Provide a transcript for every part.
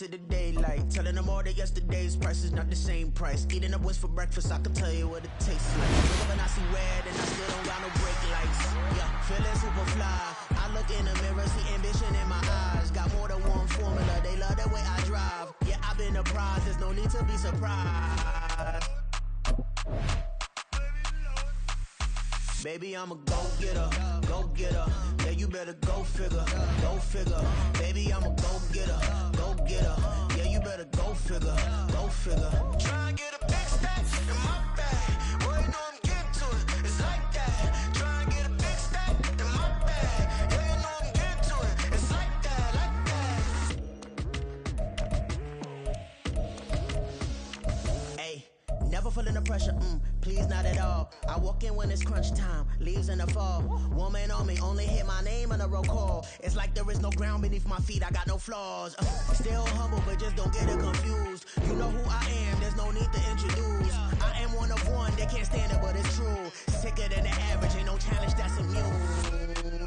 into the daylight. Telling them all that yesterday's price is not the same price. Eating up wings for breakfast, I can tell you what it tastes like. When I see red and I still don't got no brake lights. Yeah, feeling super fly. I look in the mirror, see ambition in my eyes. Got more than one formula, they love the way I drive. Yeah, I've been a prize, there's no need to be surprised. Baby, I'm a go-getter, go-getter. Yeah, you better go figure, go figure. Baby, I'm a go-getter, go-getter. Yeah, you better go figure, go figure. Try and get a big stack in my bag. Boy, you know I'm getting to it, it's like that. Try and get a big stack in my bag. Yeah, you know I'm getting to it, it's like that, like that. Hey, never feeling the pressure, please not at all. I walk in when it's crunch time, leaves in the fall. Woman on me, only hit my name on a roll call. It's like there is no ground beneath my feet, I got no flaws. Still humble, but just don't get it confused. You know who I am, there's no need to introduce. I am one of one, they can't stand it, but it's true. Sicker than the average, ain't no challenge that's immune.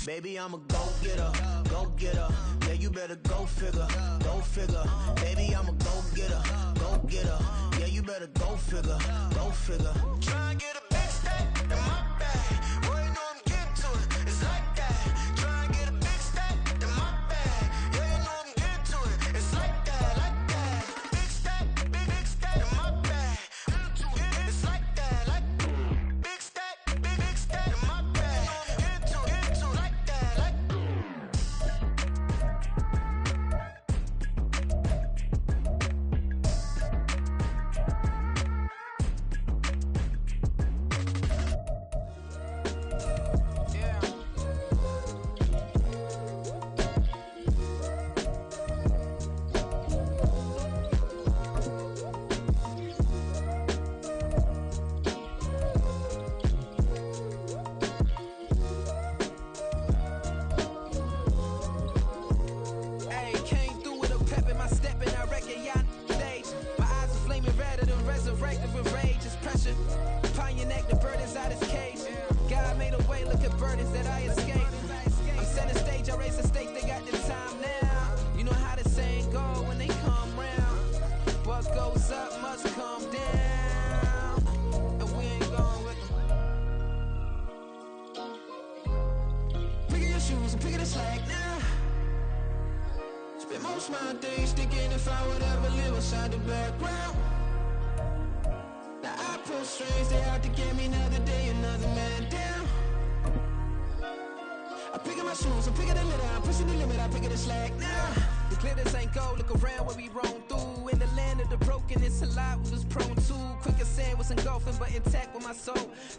Baby, I'm a go-getter, go-getter. Yeah, you better go figure, go figure. Baby, I'm a go-getter, go-getter. Yeah, you better go figure, go figure. Try and get a big stack in my bag. Boy, you know I'm getting to it, it's like that. Try and get a big stack in my bag. Yeah, you know I'm getting to it, it's like that, like that. Big stack in my bag. It's like that, like big stack in my bag. Get to like that, like.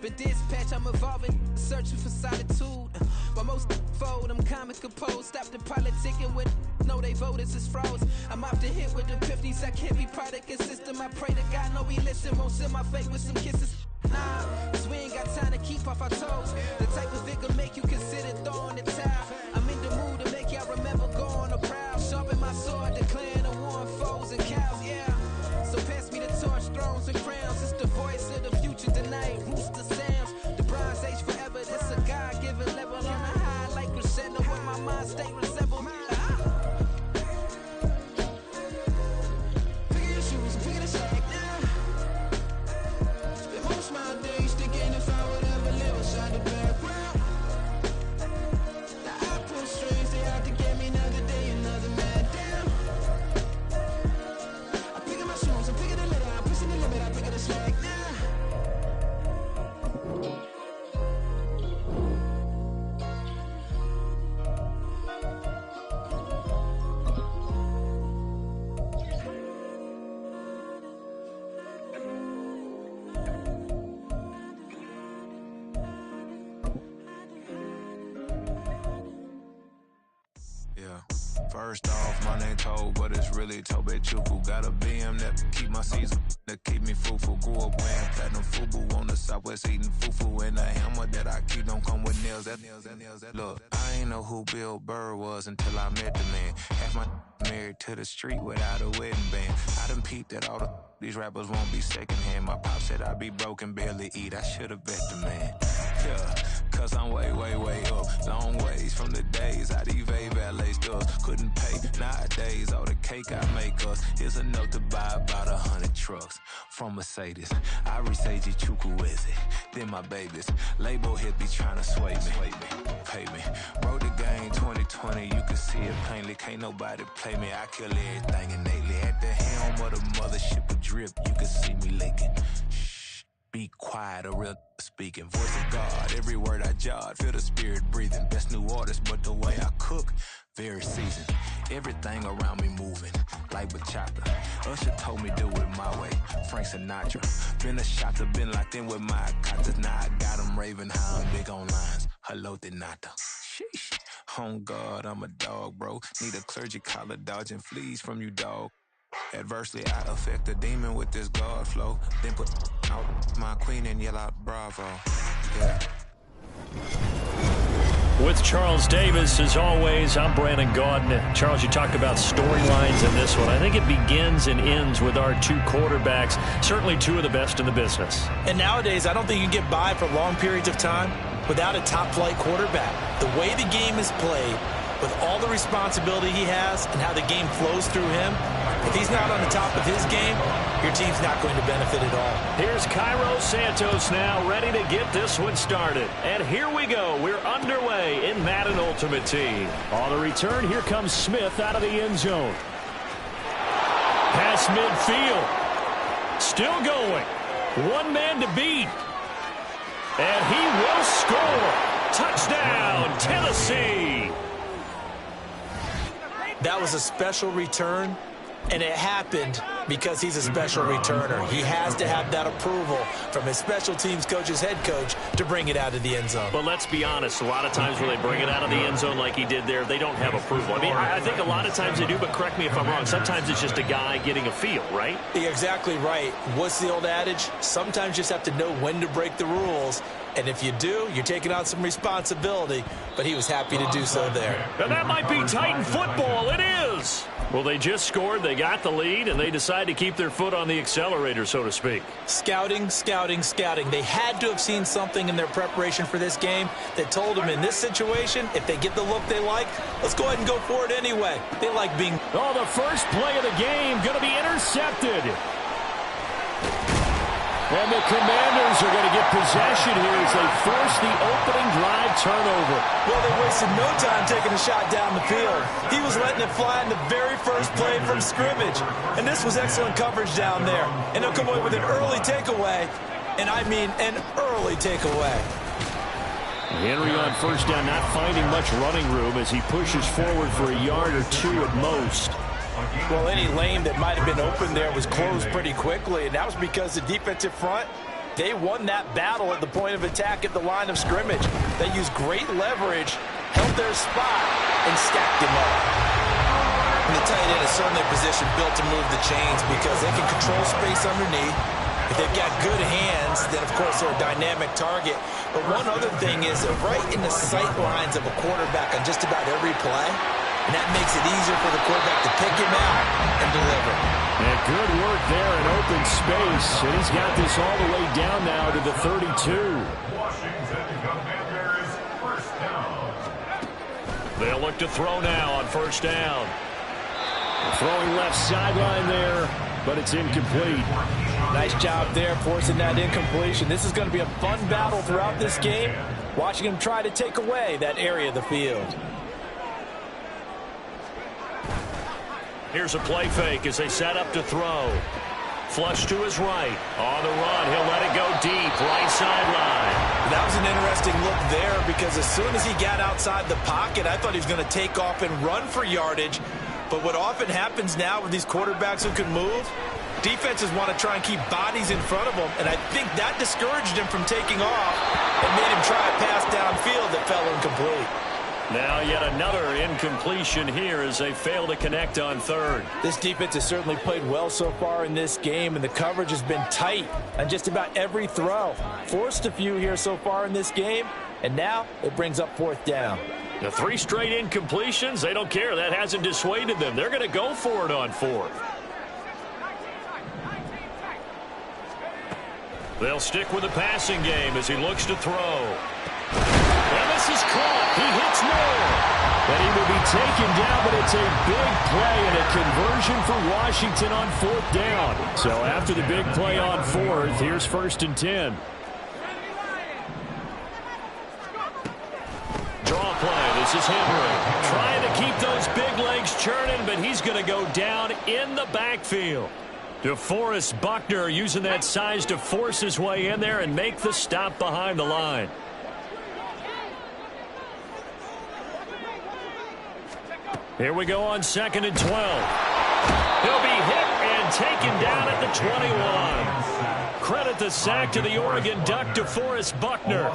Been dispatched, I'm evolving, searching for solitude. While most fold, I'm comic composed. Stop the politicking with no, they voters is froze. I'm often hit with epiphanies, I can't be product of system. I pray to God, no, we listen. Won't send my fate with some kisses. Nah, cause we ain't got time to keep off our toes. The type of it can make you consider throwing the towel. I'm in the mood to make y'all remember going to proud. Sharpen my sword, declaring the war on foes and cows, yeah. So pass me the torch, thrones and crowns. It's the voice of the future tonight. Rooster sounds, the bronze age forever. This a God-given level on a high like crescendo. When my mind state resemble pick your shoes and pick the slack now. Spend most of my days thinking if I would ever live inside the background. Now I pull strings, they out to get me another day, another man down. I'm picking my shoes, I'm picking the letter, I'm pushing the limit, I'm picking the slack now. First off, my name Toad, but it's really Tobe Chuku. Got a BM that keep my season, that keep me fufu. Grew up wearing platinum fubu on the southwest eating fufu. And the hammer that I keep don't come with nails. Look, I ain't know who Bill Burr was until I met the man. Half my married to the street without a wedding band. I done peeped that all these rappers won't be secondhand. My pop said I'd be broken, barely eat. I should've bet the man. Yeah, cause I'm way, way, way up. Long ways from the days I'd even couldn't pay. Nowadays, all the cake I make us is enough to buy about 100 trucks from Mercedes. I research Chukwueze, then my babies. Label hit be trying to sway me, pay me. Wrote the game 2020, you can see it plainly. Can't nobody play me, I kill everything innately. At the helm of the mothership of drip, you can see me licking. Shh, be quiet, a real speaking. Voice of God, every word I jot, feel the spirit breathing. Best new artist, but the way I cook, very seasoned. Everything around me moving, like bachata. Usher told me do it my way, Frank Sinatra. Been a shotter, been locked in with my katas. Now I got them raving how I'm big on lines. Hello, Denata. Sheesh. On God, I'm a dog, bro. Need a clergy collar, dodging fleas from you, dog. Adversely, I affect a demon with this God flow. Then put out my queen and yell out bravo. Yeah. With Charles Davis, as always, I'm Brandon Gaudin. Charles, you talked about storylines in this one. I think it begins and ends with our two quarterbacks, certainly two of the best in the business. And nowadays, I don't think you can get by for long periods of time without a top-flight quarterback. The way the game is played, with all the responsibility he has and how the game flows through him, if he's not on the top of his game, your team's not going to benefit at all. Here's Cairo Santos now, ready to get this one started. And here we go. We're underway in Madden Ultimate Team. On the return, here comes Smith out of the end zone. Pass midfield. Still going. One man to beat. And he will score. Touchdown, Tennessee. That was a special return, and it happened because he's a special returner. He has to have that approval from his special teams coach's head coach to bring it out of the end zone. But let's be honest, a lot of times when they bring it out of the end zone like he did there, they don't have approval. I mean, I think a lot of times they do, but correct me if I'm wrong. Sometimes it's just a guy getting a feel, right? You're exactly right. What's the old adage? Sometimes you just have to know when to break the rules. And if you do, you're taking on some responsibility. But he was happy to do so there. And that might be Titan football. It is. Well, they just scored, they got the lead, and they decide to keep their foot on the accelerator, so to speak. Scouting, scouting, scouting. They had to have seen something in their preparation for this game that told them in this situation, if they get the look they like, let's go ahead and go for it anyway. They like being... Oh, the first play of the game going to be intercepted. And the Commanders are going to get possession here as they force the opening drive turnover. Well, they wasted no time taking a shot down the field. He was letting it fly in the very first play from scrimmage. And this was excellent coverage down there. And they'll come away with an early takeaway. And I mean an early takeaway. Henry on first down, not finding much running room as he pushes forward for a yard or two at most. Well, any lane that might have been open there was closed pretty quickly, and that was because the defensive front, they won that battle at the point of attack at the line of scrimmage. They used great leverage, held their spot, and stacked him up. And the tight end is certainly a position built to move the chains because they can control space underneath. If they've got good hands, then, of course, they're a dynamic target. But one other thing is they're right in the sight lines of a quarterback on just about every play. And that makes it easier for the quarterback to pick him out and deliver. And good work there in open space. And he's got this all the way down now to the 32. They'll look to throw now on first down. Throwing left sideline there, but it's incomplete. Nice job there forcing that incompletion. This is going to be a fun battle throughout this game, watching him try to take away that area of the field. Here's a play fake as they set up to throw. Flush to his right. On the run, he'll let it go deep, right sideline. That was an interesting look there because as soon as he got outside the pocket, I thought he was going to take off and run for yardage. But what often happens now with these quarterbacks who can move, defenses want to try and keep bodies in front of them, and I think that discouraged him from taking off and made him try a pass downfield that fell incomplete. Now yet another incompletion here as they fail to connect on third. This defense has certainly played well so far in this game, and the coverage has been tight on just about every throw. Forced a few here so far in this game, and now it brings up fourth down. The 3 straight incompletions, they don't care. That hasn't dissuaded them. They're going to go for it on fourth. They'll stick with the passing game as he looks to throw. And this is caught. He hits Moore. And he will be taken down, but it's a big play and a conversion for Washington on 4th down. So after the big play on 4th, here's 1st and 10. Draw play. This is Henry trying to keep those big legs churning, but he's going to go down in the backfield. DeForest Buckner using that size to force his way in there and make the stop behind the line. Here we go on 2nd and 12. He'll be hit and taken down at the 21. Credit the sack to the Oregon Duck, DeForest Buckner.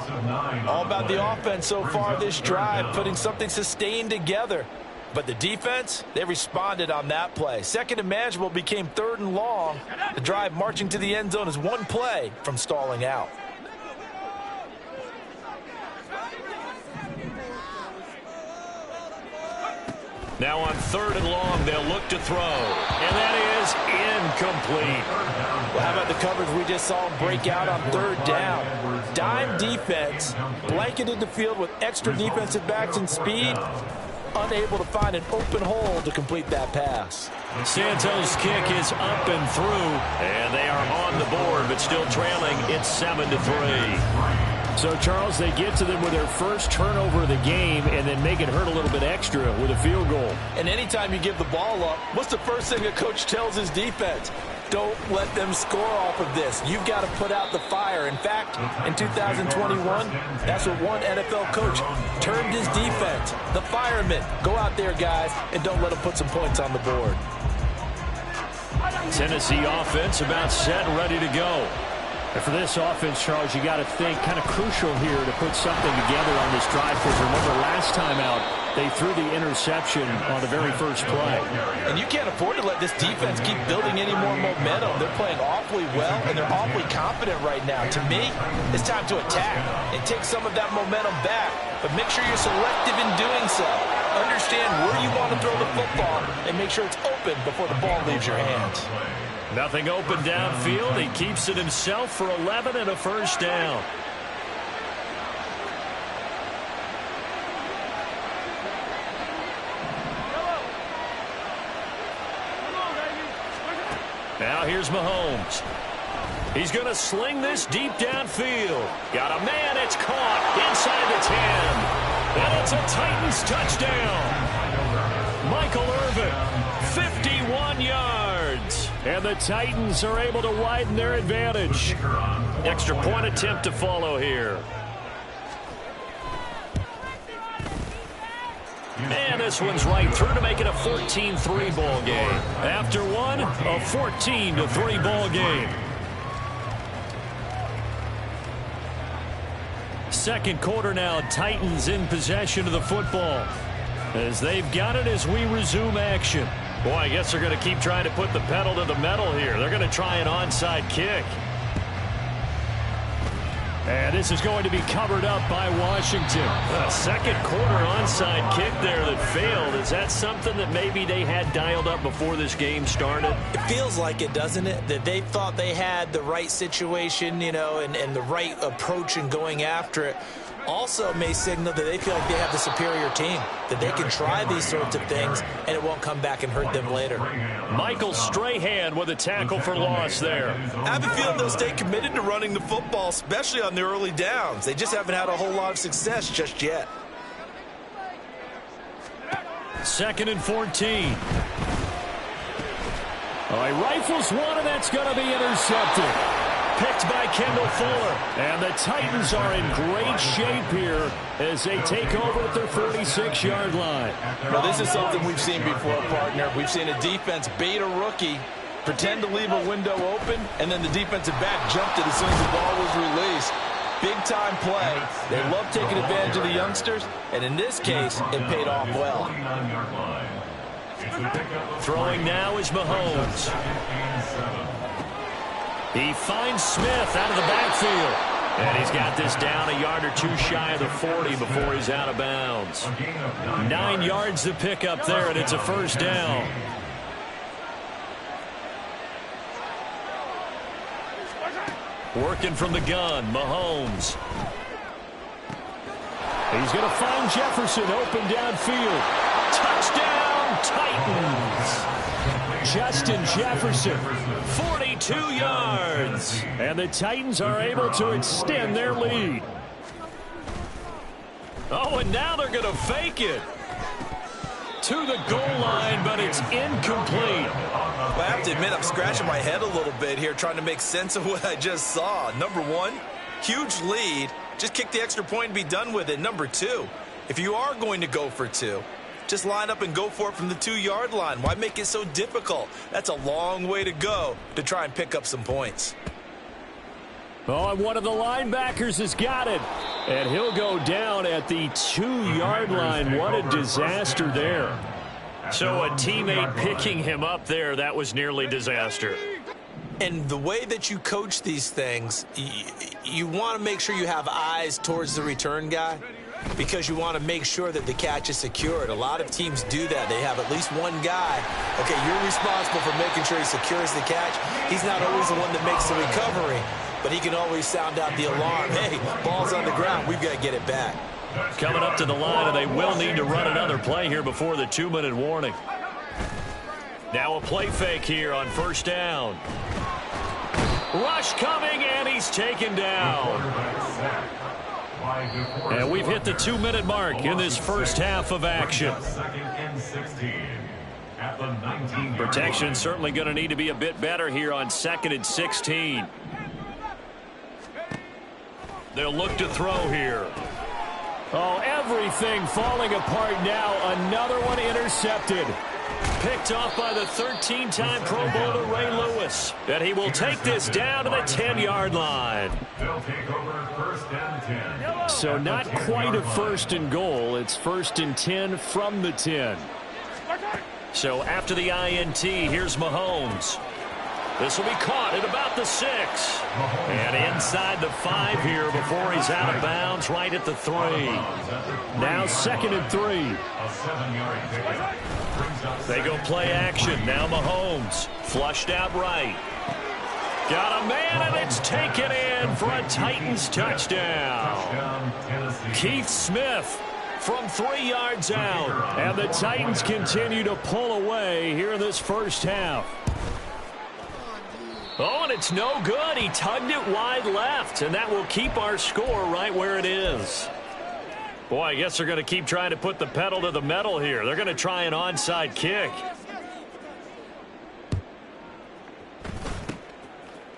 All about the offense so far this drive, putting something sustained together. But the defense, they responded on that play. 2nd and manageable became 3rd and long. The drive marching to the end zone is one play from stalling out. Now on 3rd and long, they'll look to throw. And that is incomplete. Well, how about the coverage we just saw break out on 3rd down? Dime defense, blanketed the field with extra defensive backs and speed. Unable to find an open hole to complete that pass. Santos' kick is up and through, and they are on the board, but still trailing. It's 7-3. So, Charles, they get to them with their first turnover of the game and then make it hurt a little bit extra with a field goal. And anytime you give the ball up, what's the first thing a coach tells his defense? Don't let them score off of this. You've got to put out the fire. In fact, in 2021, that's what one NFL coach termed his defense, the firemen. Go out there, guys, and don't let them put some points on the board. Tennessee offense about set and ready to go. And for this offense, Charles, you got to think kind of crucial here to put something together on this drive, because remember last time out, they threw the interception on the very first play. And you can't afford to let this defense keep building any more momentum. They're playing awfully well, and they're awfully confident right now. To me, it's time to attack and take some of that momentum back. But make sure you're selective in doing so. Understand where you want to throw the football and make sure it's open before the ball leaves your hands. Nothing open downfield. He keeps it himself for 11 and a first down. Now here's Mahomes. He's going to sling this deep downfield. Got a man. It's caught inside the 10. And it's a Titans touchdown. Michael Irvin, 51 yards. And the Titans are able to widen their advantage. Extra point attempt to follow here. And this one's right through to make it a 14-3 ball game. After one, a 14-3 ball game. Second quarter now, Titans in possession of the football. As they've got it as we resume action. Boy, I guess they're going to keep trying to put the pedal to the metal here. They're going to try an onside kick. And this is going to be covered up by Washington. A second quarter onside kick there that failed. Is that something that maybe they had dialed up before this game started? It feels like it, doesn't it? That they thought they had the right situation, you know, and the right approach in going after it. Also may signal that they feel like they have the superior team, that they can try these sorts of things and it won't come back and hurt them later. Michael Strahan with a tackle for loss there. I have a feeling they'll stay committed to running the football, especially on the early downs. They just haven't had a whole lot of success just yet. 2nd and 14. Oh, he rifles one, and that's going to be intercepted. Picked by Kendall Fuller. And the Titans are in great shape here as they take over at their 46-yard line. Well, this is something we've seen before, partner. We've seen a defense bait a rookie, pretend to leave a window open, and then the defensive back jumped it as soon as the ball was released. Big-time play. They love taking advantage of the youngsters, and in this case, it paid off well. Throwing now is Mahomes. He finds Smith out of the backfield. And he's got this down a yard or two shy of the 40 before he's out of bounds. 9 yards to pick up there, and it's a first down. Working from the gun, Mahomes. He's going to find Jefferson open downfield. Touchdown, Titans. Justin Jefferson, 42 yards. And the Titans are able to extend their lead. Oh, and now they're going to fake it to the goal line, but it's incomplete. Well, I have to admit, I'm scratching my head a little bit here trying to make sense of what I just saw. Number one, huge lead. Just kick the extra point and be done with it. Number two, if you are going to go for two, just line up and go for it from the 2-yard line. Why make it so difficult? That's a long way to go to try and pick up some points. Oh, and one of the linebackers has got it. And he'll go down at the 2-yard line. What a disaster there. So a teammate picking him up there, that was nearly disaster. And the way that you coach these things, you want to make sure you have eyes towards the return guy because you want to make sure that the catch is secured. A lot of teams do that. They have at least one guy. Okay, you're responsible for making sure he secures the catch. He's not always the one that makes the recovery, but he can always sound out the alarm. Hey, ball's on the ground. We've got to get it back. Coming up to the line, and they will need to run another play here before the 2-minute warning. Now a play fake here on first down. Rush coming, and he's taken down. And we've hit the 2-minute mark in this first half of action. Protection certainly going to need to be a bit better here on 2nd and 16. They'll look to throw here. Oh, everything falling apart now. Another one intercepted. Picked off by the 13-time Pro Bowler Ray Lewis. And he will take this down to the 10-yard line. So not quite a 1st and goal. It's 1st and 10 from the 10. So after the INT, here's Mahomes. This will be caught at about the 6. And inside the 5 here before he's out of bounds, right at the 3. Now 2nd and 3. They go play action. Now Mahomes. Flushed out right. Got a man, and it's taken in for a Titans touchdown. Keith Smith from 3 yards out. And the Titans continue to pull away here in this first half. Oh, and it's no good. He tugged it wide left, and that will keep our score right where it is. Boy, I guess they're going to keep trying to put the pedal to the metal here. They're going to try an onside kick.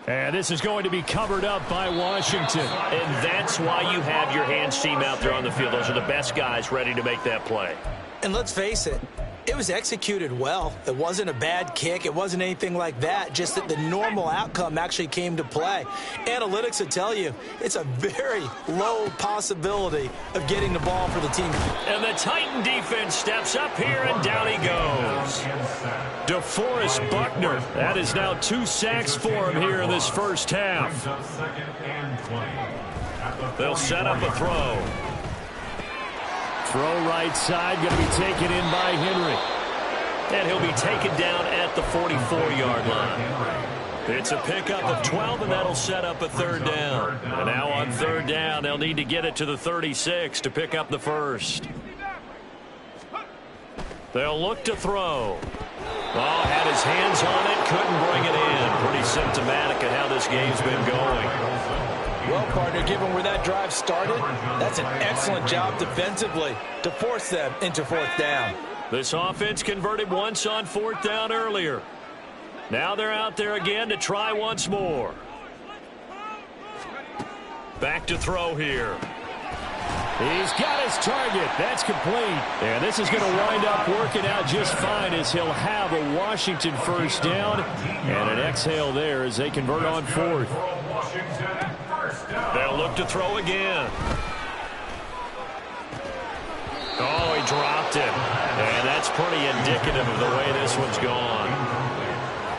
And this is going to be covered up by Washington. And that's why you have your hands team out there on the field. Those are the best guys ready to make that play. And let's face it, it was executed well. It wasn't a bad kick. It wasn't anything like that. Just that the normal outcome actually came to play. Analytics will tell you it's a very low possibility of getting the ball for the team. And the Titan defense steps up here, and down he goes. DeForest Buckner. That is now 2 sacks for him here in this first half. They'll set up a throw. Throw right side, going to be taken in by Henry. And he'll be taken down at the 44-yard line. It's a pickup of 12, and that'll set up a 3rd down. And now on 3rd down, they'll need to get it to the 36 to pick up the 1st. They'll look to throw. Oh, had his hands on it, couldn't bring it in. Pretty symptomatic of how this game's been going. Well, partner, given where that drive started, that's an excellent job defensively to force them into 4th down. This offense converted once on 4th down earlier. Now they're out there again to try once more. Back to throw here. He's got his target. That's complete. And this is going to wind up working out just fine as he'll have a Washington 1st down. And an exhale there as they convert on 4th. They'll look to throw again. Oh, he dropped it. And that's pretty indicative of the way this one's gone.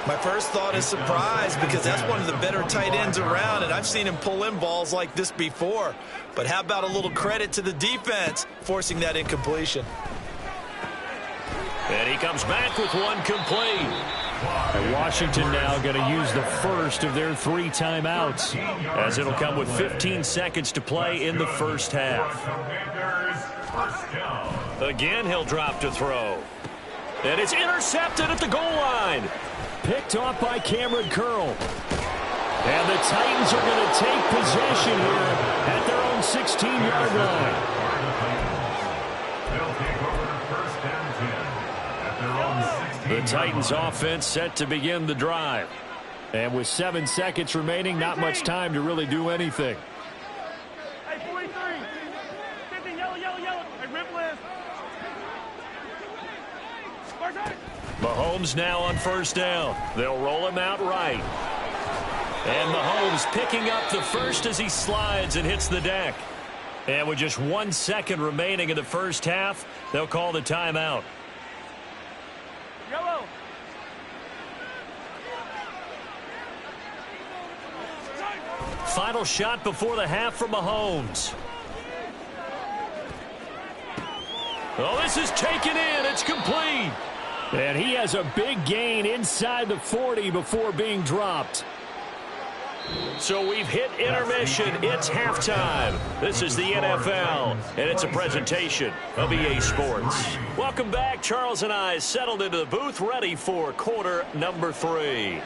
My first thought is surprise because that's one of the better tight ends around, and I've seen him pull in balls like this before. But how about a little credit to the defense forcing that incompletion? And he comes back with one complete. And Washington now going to use the first of their 3 timeouts as it'll come with 15 seconds to play in the first half. Again, he'll drop to throw. And it's intercepted at the goal line. Picked off by Cameron Curl. And the Titans are going to take possession here at their own 16-yard line. The Titans offense set to begin the drive. And with 7 seconds remaining, not much time to really do anything. Hey, 43. 50, yellow. Hey, rip list. Mahomes now on first down. They'll roll him out right. And Mahomes picking up the first as he slides and hits the deck. And with just 1 second remaining in the first half, they'll call the timeout. Yellow. Final shot before the half from Mahomes. Oh, this is taken in. It's complete. And he has a big gain inside the 40 before being dropped. So we've hit intermission. It's halftime. This is the NFL, and it's a presentation of EA Sports. Welcome back. Charles and I settled into the booth, ready for quarter number 3.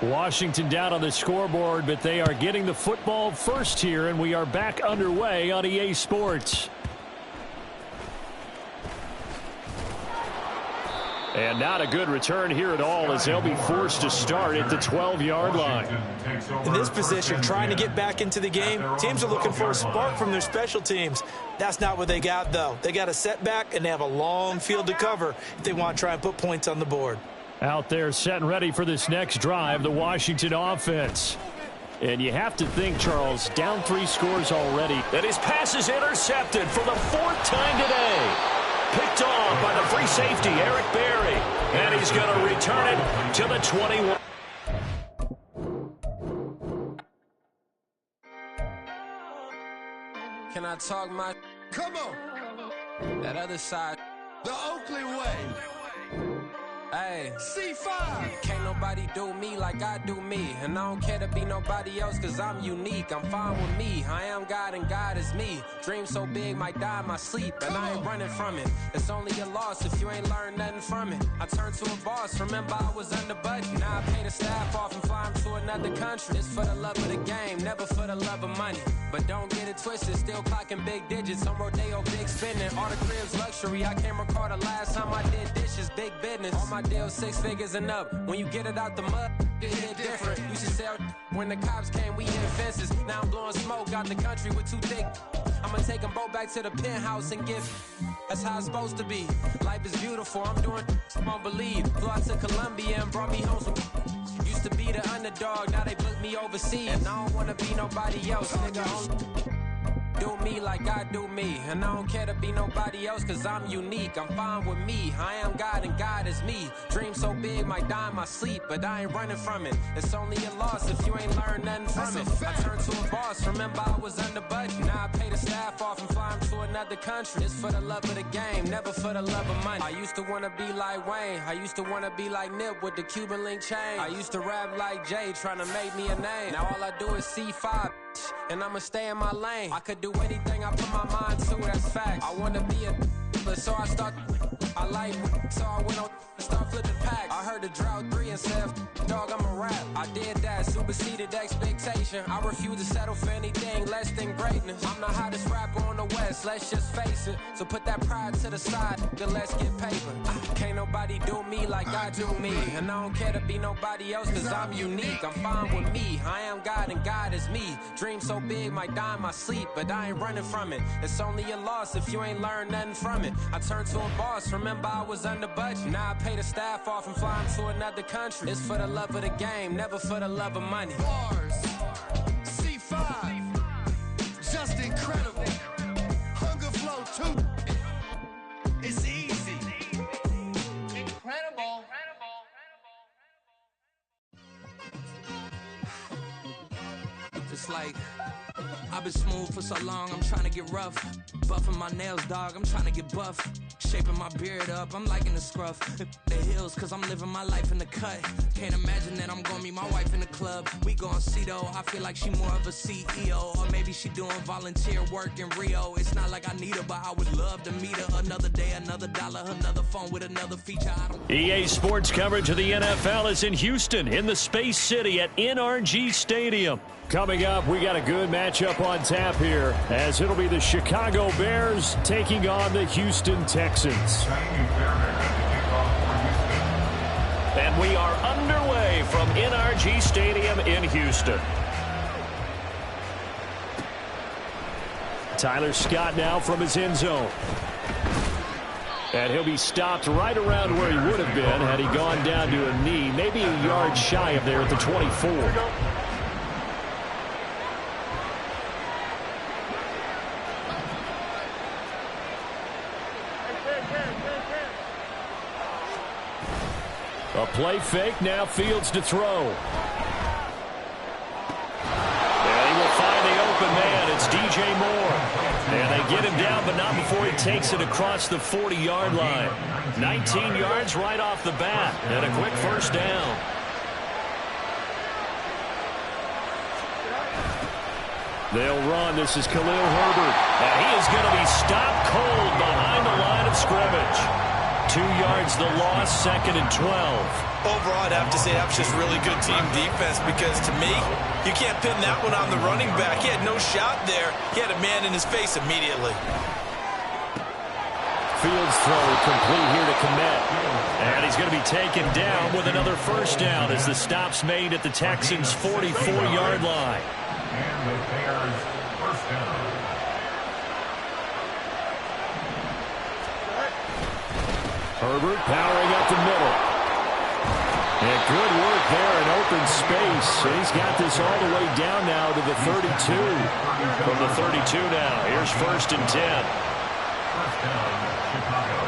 Washington down on the scoreboard, but they are getting the football first here, and we are back underway on EA Sports. And not a good return here at all, as they'll be forced to start at the 12-yard line. In this position, trying to get back into the game, teams are looking for a spark from their special teams. That's not what they got, though. They got a setback, and they have a long field to cover if they want to try and put points on the board. Out there set and ready for this next drive, the Washington offense. And you have to think, Charles, down 3 scores already. And his pass is intercepted for the 4th time today. Picked off by the free safety, Eric Berry. And he's going to return it to the 21. Can I talk my... Come on. That other side. The Oakley way. Hey. C5. Can't nobody do me like I do me. And I don't care to be nobody else, cause I'm unique. I'm fine with me. I am God and God is me. Dream so big, might die in my sleep. And I ain't running from it. It's only a loss if you ain't learned nothing from it. I turned to a boss. Remember I was under budget. Now I pay the staff off and fly them to another country. It's for the love of the game, never for the love of money. But don't get it twisted, still clocking big digits. On Rodeo, big spending. All the cribs luxury. I can't recall the last time I did dishes. Big business. All my deals 6 figures and up. When you get it out the mud, it hit different. You should sell when the cops came, we hit fences. Now I'm blowing smoke out the country with 2 thick. I'ma take them both back to the penthouse and give. That's how it's supposed to be. Life is beautiful, I'm doing won't believe. Flew out to Colombia and brought me home some. Used to be the underdog, now they book me overseas. And I don't wanna be nobody else, nigga. Do me like I do me. And I don't care to be nobody else, cause I'm unique. I'm fine with me. I am God and God is me. Dream so big, might die in my sleep. But I ain't running from it. It's only a loss if you ain't learned nothing from it. I turned to a boss. Remember I was under budget. Now I pay the staff off and fly them to another country. It's for the love of the game, never for the love of money. I used to wanna be like Wayne. I used to wanna be like Nip with the Cuban link chain. I used to rap like Jay, trying to make me a name. Now all I do is C5. And I'ma stay in my lane. I could do anything I put my mind to, that's fact. I wanna be a so I start. I like so I went on and start flipping packs. I heard the drought 3 and said, dog, I'm a rap. I did that, superseded expectation. I refuse to settle for anything less than greatness. I'm the hottest rapper on the West, let's just face it. So put that pride to the side, then let's get paper. Can't nobody do me like I do me. And I don't care to be nobody else, cause I'm unique. I'm fine with me. I am God and God is me. Dream so big, might die in my sleep. But I ain't running from it. It's only a loss if you ain't learned nothing from it. I turned to a boss, remember I was under budget. Now I pay the staff off and fly them to another country. It's for the love of the game, never for the love of money. Bars. C5. Just incredible. Hunger flow too. It's easy. Incredible. Just like I've been smooth for so long, I'm trying to get rough. Buffing my nails, dog, I'm trying to get buff. Shaping my beard up, I'm liking the scruff. The hills, cause I'm living my life in the cut. Can't imagine that I'm gonna meet my wife in the club. We gon' see though, I feel like she more of a CEO. Or maybe she doing volunteer work in Rio. It's not like I need her, but I would love to meet her. Another day, another dollar, another phone with another feature. EA Sports coverage of the NFL is in Houston, in the Space City at NRG Stadium. Coming up, we got a good matchup on tap here, as it'll be the Chicago Bears taking on the Houston Texans. And we are underway from NRG Stadium in Houston. Tyler Scott now from his end zone. And he'll be stopped right around where he would have been had he gone down to a knee, maybe a yard shy of there at the 24. A play fake, now Fields to throw. And he will find the open man. It's DJ Moore. And they get him down, but not before he takes it across the 40-yard line. 19 yards right off the bat, and a quick first down. They'll run. This is Khalil Herbert. And he is going to be stopped cold behind the line of scrimmage. 2 yards the loss, 2nd and 12. Overall, I'd have to say that was just really good team defense because, to me, you can't pin that one on the running back. He had no shot there. He had a man in his face immediately. Fields throw complete here to Kmet. And he's going to be taken down with another first down as the stop's made at the Texans' 44-yard line. And the Bears first down. Herbert powering up the middle. And good work there in open space. And he's got this all the way down now to the 32. From the 32 now, here's 1st and 10. First down, Chicago.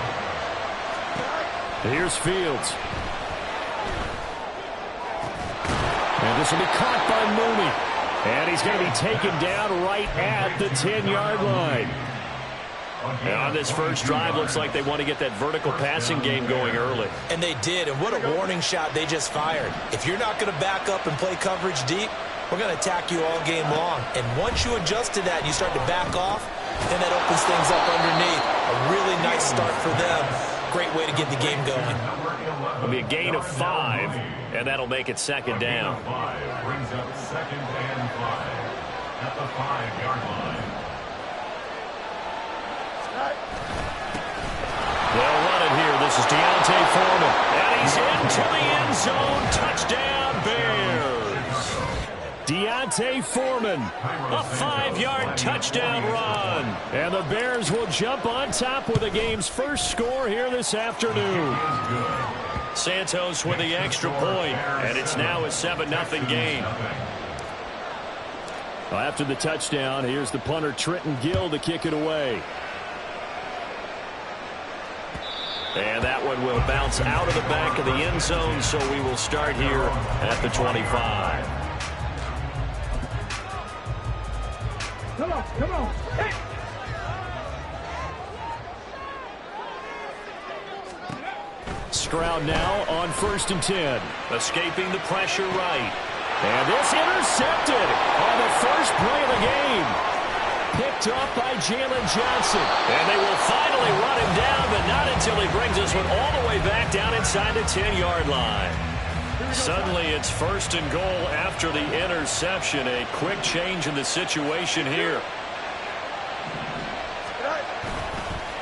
Here's Fields. And this will be caught by Mooney. And he's going to be taken down right at the 10-yard line. And on this first drive, looks like they want to get that vertical passing game going early. And they did, and what a warning shot they just fired. If you're not going to back up and play coverage deep, we're going to attack you all game long. And once you adjust to that and you start to back off, then that opens things up underneath. A really nice start for them. Great way to get the game going. It'll be a gain of 5, and that'll make it 2nd down. 5 brings up 2nd and 5 at the 5-yard line. They'll run it here. This is Deontay Foreman. And he's into the end zone. Touchdown, Bears. Deontay Foreman, a 5-yard touchdown run. And the Bears will jump on top with the game's first score here this afternoon. Santos with the extra point, and it's now a 7-0 game. Well, after the touchdown, here's the punter Trenton Gill to kick it away. And that one will bounce out of the back of the end zone, so we will start here at the 25. Come on, come on. Hey. Stroud now on 1st and 10. Escaping the pressure right. And this intercepted on the first play of the game. Picked up by Jalen Johnson. And they will finally run him down, but not until he brings this one all the way back down inside the 10-yard line. Suddenly it's 1st and goal after the interception. A quick change in the situation here.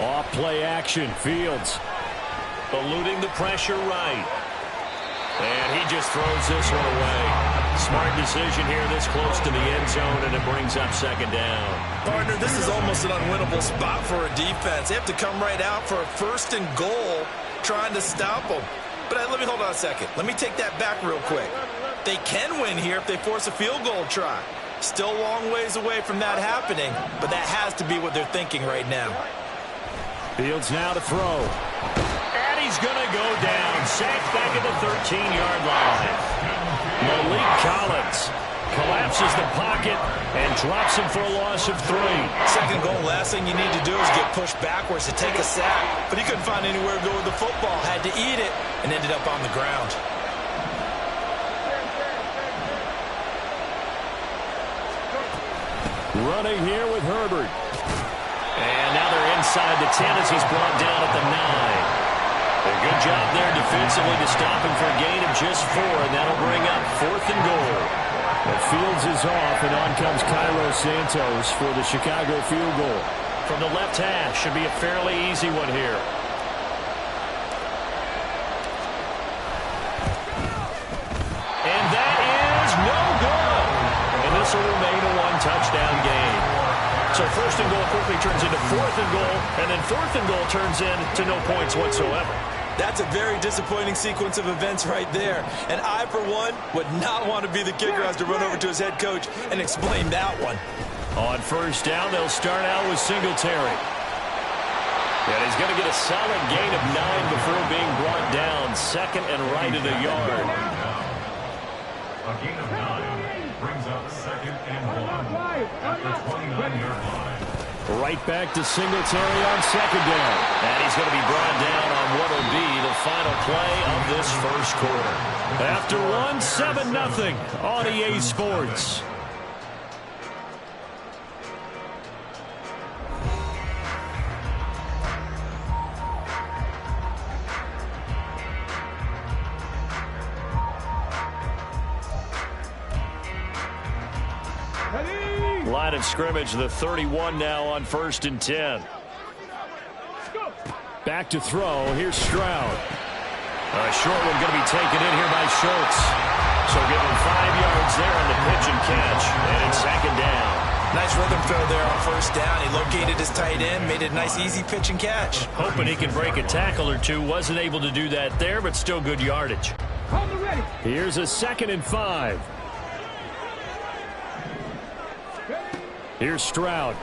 Off play action. Fields eluding the pressure right. And he just throws this one away. Smart decision here this close to the end zone, and it brings up 2nd down. Partner, this is almost an unwinnable spot for a defense. They have to come right out for a 1st and goal trying to stop them. But let me hold on a second. Let me take that back real quick. They can win here if they force a field goal try. Still a long ways away from that happening, but that has to be what they're thinking right now. Fields now to throw. And he's going to go down. Sacked back at the 13-yard line. Malik Collins collapses the pocket and drops him for a loss of 3. Second goal, last thing you need to do is get pushed backwards to take a sack. But he couldn't find anywhere to go with the football. Had to eat it and ended up on the ground. Running here with Herbert. And now they're inside the 10 as he's brought down at the 9. A good job there defensively to stop him for a gain of just 4, and that'll bring up 4th and goal. The Fields is off, and on comes Cairo Santos for the Chicago field goal. From the left hash, should be a fairly easy one here. And that is no good. And this will remain a 1-touchdown game. So 1st and goal quickly turns into 4th and goal, and then 4th and goal turns into no points whatsoever. That's a very disappointing sequence of events right there. And I, for one, would not want to be the kicker who has to run over to his head coach and explain that one. On 1st down, they'll start out with Singletary. And he's going to get a solid gain of 9 before being brought down. 2nd and right at a yard. A gain of 9 brings up 2nd and 1 at the 29-yard line. Right back to Singletary on 2nd down. And he's going to be brought down on what will be the final play of this 1st quarter. After 7-0 on EA Sports. Line of scrimmage, the 31 now on 1st and 10. Back to throw. Here's Stroud. A short one going to be taken in here by Schultz. So give him 5 yards there on the pitch and catch. And it's 2nd down. Nice rhythm throw there on 1st down. He located his tight end, made it a nice easy pitch and catch. Hoping he can break a tackle or two. Wasn't able to do that there, but still good yardage. Here's a 2nd and 5. Here's Stroud.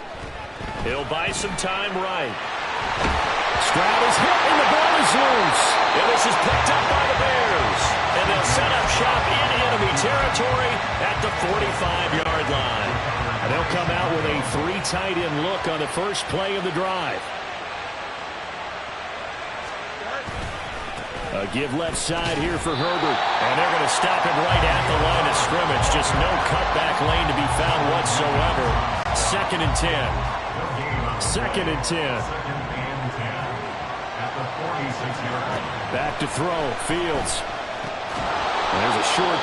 He'll buy some time right. Stroud is hit and the ball is loose. And this is picked up by the Bears. And they'll set up shop in enemy territory at the 45-yard line. And they'll come out with a 3 tight end look on the first play of the drive. A give left side here for Herbert. And they're going to stop him right at the line of scrimmage. Just no cutback lane to be found whatsoever. 2nd and 10. 2nd and 10. At the 46-yard line. Back to throw. Fields. And there's a short